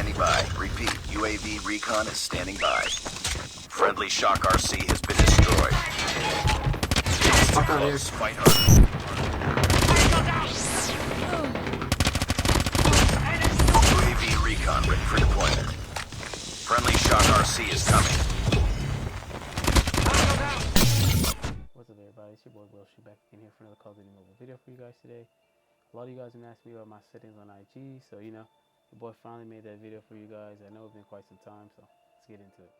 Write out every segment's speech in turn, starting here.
standing by. Repeat, UAV recon is standing by. Friendly Shock RC has been destroyed. Stay close, fight hard. UAV recon ready for deployment. Friendly Shock RC is coming. What's up everybody, it's your boy Will back in here for another Codmobile video for you guys today. A lot of you guys have been asking me about my settings on IG, so you know, the boy finally made that video for you guys. I know it's been quite some time, so let's get into it.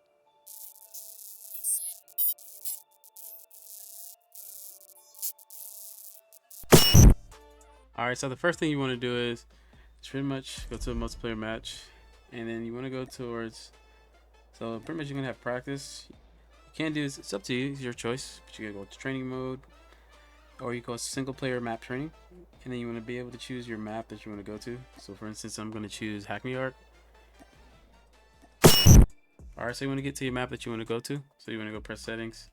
Alright, so the first thing you want to do is pretty much go to a multiplayer match, and then you want to go towards, so pretty much you're going to have practice. You can do this, it's up to you, it's your choice, but you gotta go to training mode, or you go single player map training, and then you want to be able to choose your map that you want to go to. So for instance, I'm going to choose Hackney Yard. Alright, so you want to get to your map that you want to go to, so you want to go press settings,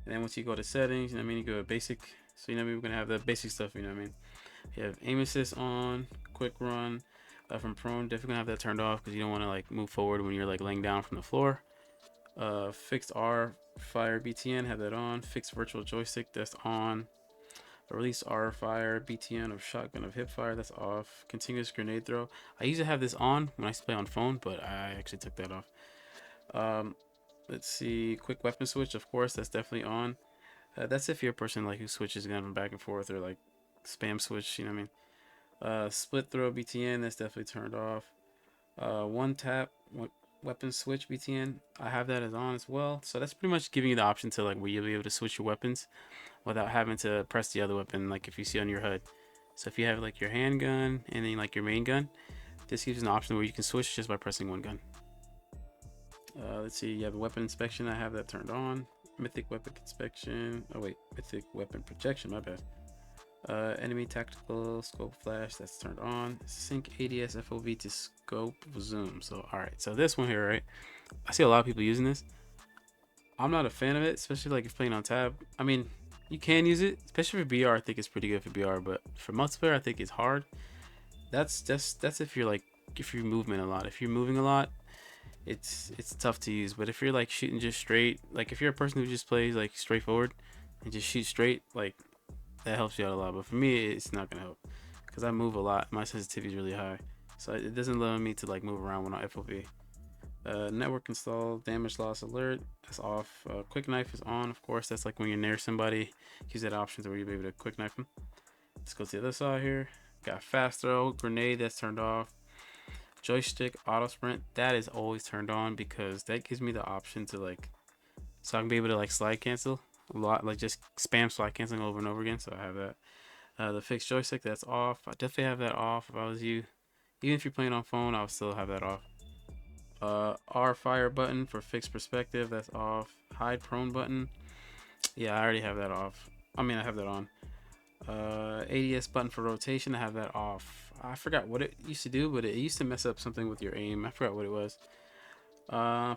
and then once you go to settings, you know what I mean, you go to basic. So you know what I mean, we're going to have the basic stuff, you know what I mean. You have aim assist on, quick run, from prone, definitely gonna have that turned off because you don't want to like move forward when you're like laying down from the floor. Fixed R fire BTN, have that on. Fixed virtual joystick, that's on. Release R fire BTN of shotgun of hip fire, that's off. Continuous grenade throw, I usually have this on when I play on phone, but I actually took that off. Let's see, quick weapon switch, of course, that's definitely on. That's if you're a person like who switches gun back and forth, or like spam switch, you know what I mean. Split throw BTN, that's definitely turned off. One tap weapon switch BTN, I have that as on as well. So that's pretty much giving you the option to like where you'll be able to switch your weapons without having to press the other weapon, like if you see on your HUD. So if you have like your handgun and then like your main gun, this gives you an option where you can switch just by pressing one gun. Let's see, you have weapon inspection, I have that turned on. Mythic weapon inspection, oh wait, mythic weapon projection, my bad. Enemy tactical scope flash, that's turned on. Sync ADS FOV to scope zoom. So alright, so this one here, right, I see a lot of people using this. I'm not a fan of it, especially like if playing on tab. I mean, you can use it, especially for BR. I think it's pretty good for BR, but for multiplayer I think it's hard. That's if you're like, if you're moving a lot. If you're moving a lot, it's tough to use. But if you're like shooting just straight, like if you're a person who just plays like straightforward and just shoot straight, like that helps you out a lot. But for me, it's not gonna help because I move a lot. My sensitivity is really high, so it doesn't allow me to like move around when I FOV. Network install, damage loss alert, that's off. Quick knife is on, of course. That's like when you're near somebody, use that option to where you'll be able to quick knife them. Let's go to the other side here. Got fast throw, grenade, that's turned off. Joystick auto sprint, that is always turned on because that gives me the option to like, so I can be able to like slide cancel a lot, like just spam slide canceling over and over again. So I have that. The fixed joystick, that's off. I definitely have that off if I was you. Even if you're playing on phone, I would still have that off. R fire button for fixed perspective, that's off. Hide prone button, yeah, I already have that off. I mean, I have that on. ADS button for rotation, I have that off. I forgot what it used to do, but it used to mess up something with your aim. I forgot what it was.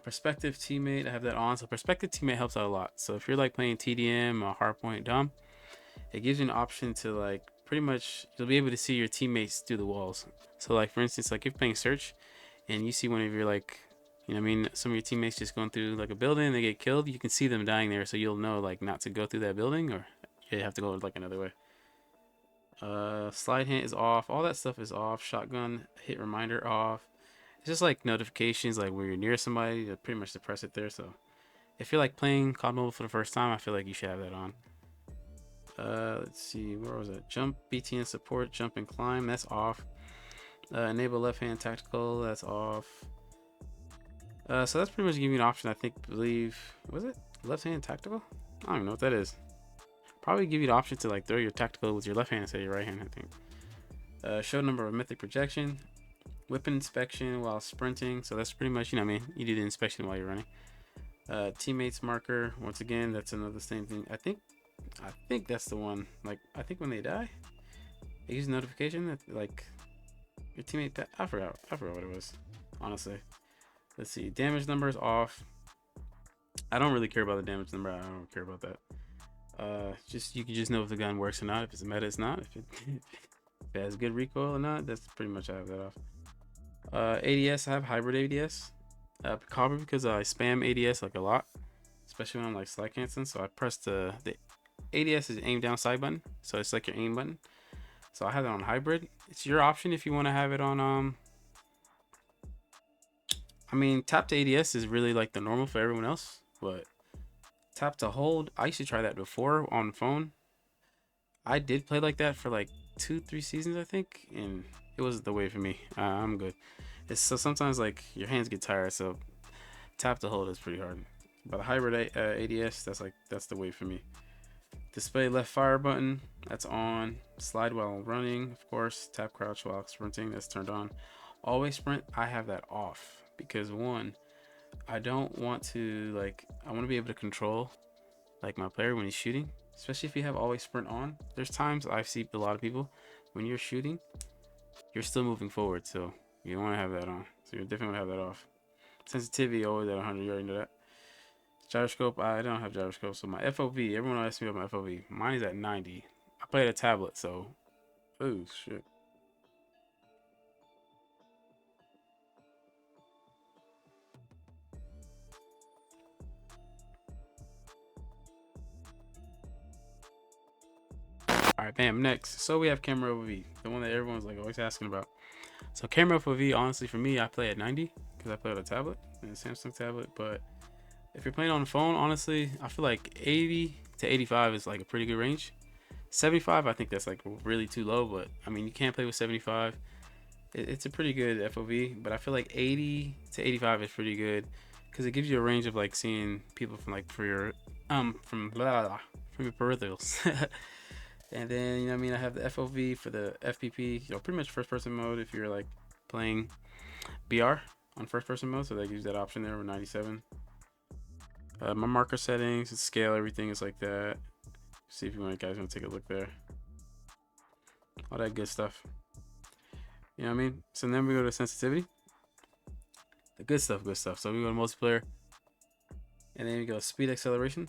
Perspective teammate, I have that on. So perspective teammate helps out a lot. So if you're like playing TDM or hardpoint dumb, it gives you an option to like pretty much you'll be able to see your teammates through the walls. So like for instance, like if you're playing search and you see one of your like, you know what I mean, some of your teammates just going through like a building and they get killed, you can see them dying there, so you'll know like not to go through that building, or you have to go like another way. Slide hint is off, all that stuff is off. Shotgun hit reminder off. It's just like notifications, like where you're near somebody, you pretty much suppress it there. So if you're like playing Codmobile for the first time, I feel like you should have that on. Let's see, where was it? Jump BTN support, jump and climb, that's off. Enable left hand tactical, that's off. So that's pretty much giving you an option, I believe, was it left hand tactical? I don't even know what that is. Probably give you the option to like throw your tactical with your left hand instead of your right hand, I think. Show number of mythic projection, weapon inspection while sprinting. So that's pretty much, you know what I mean, you do the inspection while you're running. Teammates marker, once again, that's another same thing. I think that's the one, like I think when they die, they use notification that like your teammate I forgot what it was, honestly. Let's see, damage number is off. I don't really care about the damage number. I don't care about that. Just you can just know if the gun works or not. If it's a meta, it's not. If it has good recoil or not, that's pretty much, I have that ADS, I have hybrid ADS. Probably because I spam ADS like a lot, especially when I'm like slide canceling. So I press the ADS is aim down side button, so it's like your aim button. So I have it on hybrid. It's your option if you want to have it on I mean, tap to ADS is really like the normal for everyone else, but tap to hold, I used to try that before on phone. I did play like that for like 2-3 seasons, I think, and it wasn't the way for me. I'm good. It's so sometimes like your hands get tired, so tap to hold is pretty hard. But the hybrid ADS, that's the way for me. Display left fire button, that's on. Slide while running, of course. Tap crouch while sprinting, that's turned on. Always sprint, I have that off because one, I don't want to I want to be able to control like my player when he's shooting, especially if you have always sprint on. There's times I've seen a lot of people when you're shooting, you're still moving forward, so you don't want to have that on. So you definitely want to have that off. Sensitivity always at 100. You already know that. Gyroscope, I don't have gyroscope, so my FOV, everyone asks me about my FOV. Mine is at 90. I play at a tablet, so oh shit. All right, bam. Next, so we have camera FOV, the one that everyone's like always asking about. So camera FOV, honestly, for me, I play at 90 because I play on a tablet, and a Samsung tablet. But if you're playing on the phone, honestly, I feel like 80 to 85 is like a pretty good range. 75, I think that's like really too low, but I mean, you can't play with 75. It's a pretty good FOV, but I feel like 80 to 85 is pretty good because it gives you a range of like seeing people from like for your from blah, blah, from your peripherals. And then, you know what I mean, I have the FOV for the FPP, pretty much first person mode if you're like playing BR on first person mode, so that gives you that option there with 97. My marker settings, scale, everything is like that. See if you guys want to take a look there. All that good stuff. You know what I mean? So then we go to sensitivity. The good stuff, good stuff. So we go to multiplayer. And then we go speed acceleration.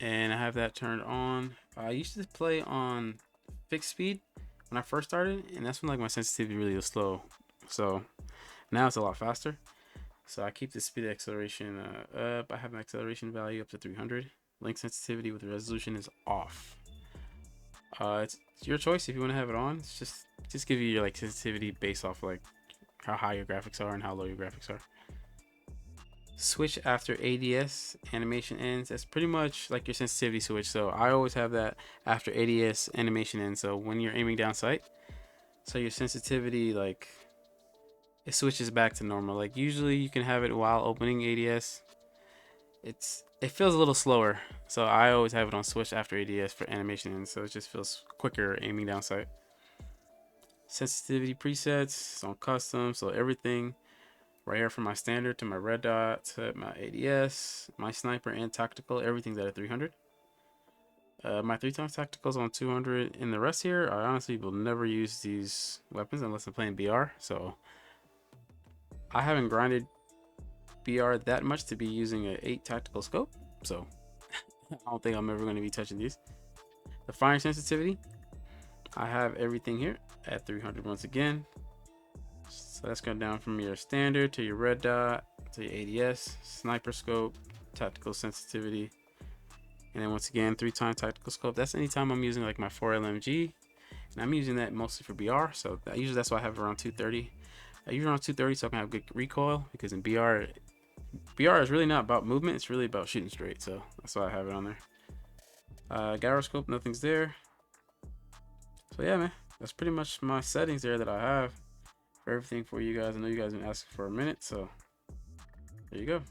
And I have that turned on. I used to play on fixed speed when I first started, and that's when like my sensitivity really was slow. So now it's a lot faster. So I keep the speed acceleration up. I have an acceleration value up to 300. Link sensitivity with the resolution is off. It's your choice if you want to have it on. It's just give you your like sensitivity based off like how high your graphics are and how low your graphics are. Switch after ADS animation ends. That's pretty much like your sensitivity switch. So I always have that after ADS animation ends. So when you're aiming down sight, so your sensitivity like it switches back to normal. Like usually you can have it while opening ADS. It feels a little slower, so I always have it on switch after ADS for animation ends. So it just feels quicker aiming down sight. Sensitivity presets on custom, so everything right here from my standard to my red dot to my ADS, my sniper and tactical, everything's at a 300. My 3x tacticals on 200, and the rest here, I honestly will never use these weapons unless I'm playing BR. So I haven't grinded BR that much to be using an 8 tactical scope, so I don't think I'm ever going to be touching these. The firing sensitivity, I have everything here at 300 once again. So that's going down from your standard to your red dot to your ADS, sniper scope, tactical sensitivity, and then once again 3x tactical scope. That's anytime I'm using like my 4LMG, and I'm using that mostly for BR. So usually that's why I have around 230. I use around 230 so I can have good recoil, because in BR is really not about movement, it's really about shooting straight. So that's why I have it on there. Gyroscope, nothing's there. So yeah, man, that's pretty much my settings there that I have for everything for you guys. I know you guys have been asking for a minute, so there you go.